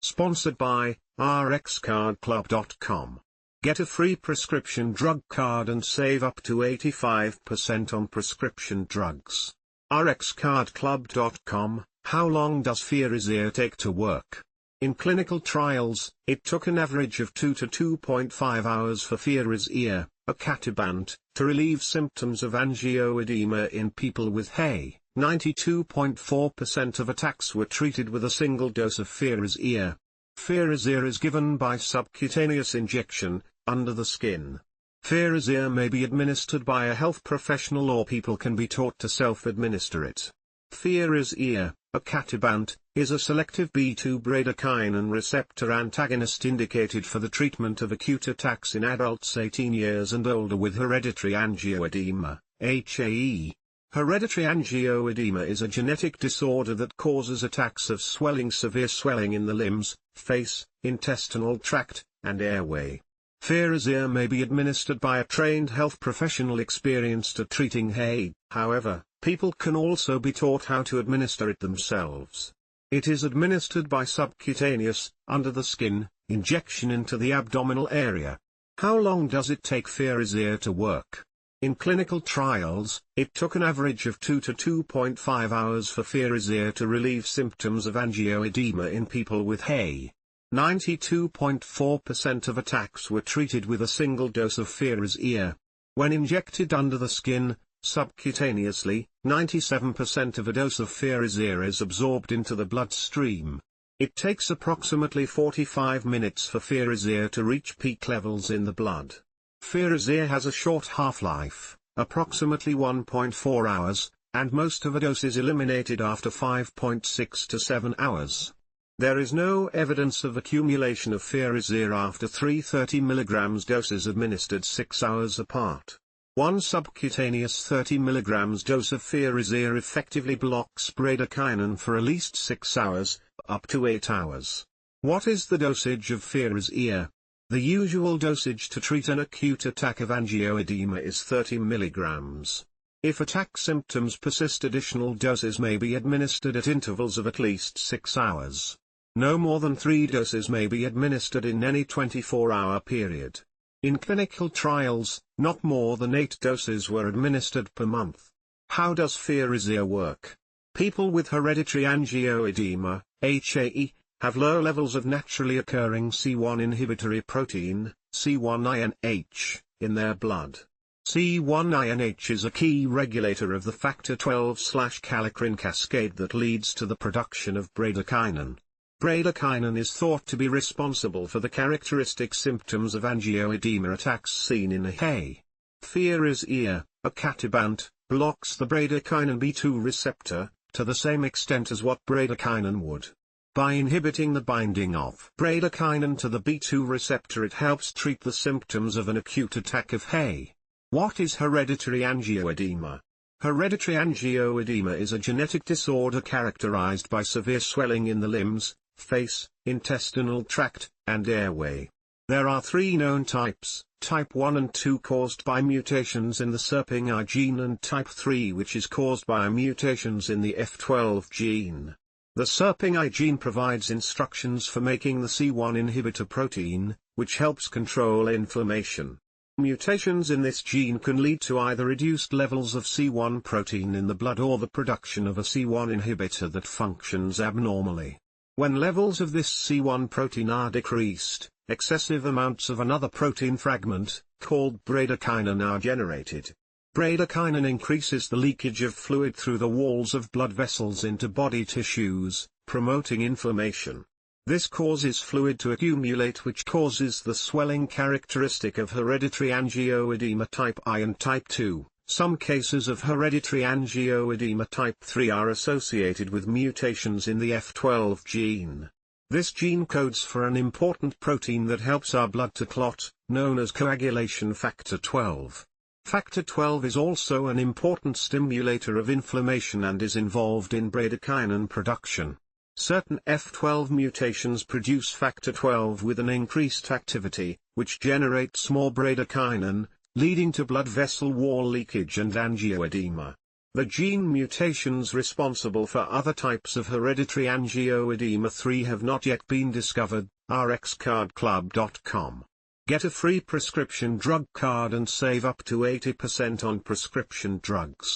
Sponsored by rxcardclub.com. Get a free prescription drug card and save up to 85% on prescription drugs. rxcardclub.com. How long does Firazyr take to work? In clinical trials, it took an average of 2 to 2.5 hours for Firazyr, icatibant, to relieve symptoms of angioedema in people with HAE. 92.4% of attacks were treated with a single dose of Firazyr. Firazyr is given by subcutaneous injection, under the skin. Firazyr may be administered by a health professional or people can be taught to self-administer it. Firazyr, icatibant, is a selective B2 bradykinin receptor antagonist indicated for the treatment of acute attacks in adults 18 years and older with hereditary angioedema, HAE. Hereditary angioedema is a genetic disorder that causes attacks of severe swelling in the limbs, face, intestinal tract, and airway. Firazyr may be administered by a trained health professional experienced at treating HAE, however, people can also be taught how to administer it themselves. It is administered by subcutaneous, under the skin, injection into the abdominal area. How long does it take Firazyr to work? In clinical trials, it took an average of 2 to 2.5 hours for Firazyr to relieve symptoms of angioedema in people with HAE. 92.4% of attacks were treated with a single dose of Firazyr. When injected under the skin, subcutaneously, 97% of a dose of Firazyr is absorbed into the bloodstream. It takes approximately 45 minutes for Firazyr to reach peak levels in the blood. Firazyr has a short half-life, approximately 1.4 hours, and most of a dose is eliminated after 5.6 to 7 hours. There is no evidence of accumulation of Firazyr after 330 mg doses administered 6 hours apart. One subcutaneous 30 mg dose of Firazyr effectively blocks bradykinin for at least 6 hours, up to 8 hours. What is the dosage of Firazyr? The usual dosage to treat an acute attack of angioedema is 30 mg. If attack symptoms persist, additional doses may be administered at intervals of at least 6 hours. No more than 3 doses may be administered in any 24-hour period. In clinical trials, not more than 8 doses were administered per month. How does Firazyr work? People with hereditary angioedema, HAE, have low levels of naturally occurring C1 inhibitory protein, C1INH, in their blood. C1INH is a key regulator of the Factor XII/kallikrein cascade that leads to the production of bradykinin. Bradykinin is thought to be responsible for the characteristic symptoms of angioedema attacks seen in HAE. Firazyr, icatibant, blocks the bradykinin B2 receptor, to the same extent as what bradykinin would. By inhibiting the binding of bradykinin to the B2 receptor, it helps treat the symptoms of an acute attack of HAE. What is hereditary angioedema? Hereditary angioedema is a genetic disorder characterized by severe swelling in the limbs, face, intestinal tract, and airway. There are 3 known types, type 1 and 2 caused by mutations in the Serping I gene and type 3 which is caused by mutations in the F12 gene. The Serping I gene provides instructions for making the C1 inhibitor protein, which helps control inflammation. Mutations in this gene can lead to either reduced levels of C1 protein in the blood or the production of a C1 inhibitor that functions abnormally. When levels of this C1 protein are decreased, excessive amounts of another protein fragment, called bradykinin, are generated. Bradykinin increases the leakage of fluid through the walls of blood vessels into body tissues, promoting inflammation. This causes fluid to accumulate, which causes the swelling characteristic of hereditary angioedema type I and type 2. Some cases of hereditary angioedema type 3 are associated with mutations in the F12 gene. This gene codes for an important protein that helps our blood to clot, known as coagulation factor XII. Factor XII is also an important stimulator of inflammation and is involved in bradykinin production. Certain F12 mutations produce factor XII with an increased activity, which generates more bradykinin, leading to blood vessel wall leakage and angioedema. The gene mutations responsible for other types of hereditary angioedema 3 have not yet been discovered. rxcardclub.com. Get a free prescription drug card and save up to 80% on prescription drugs.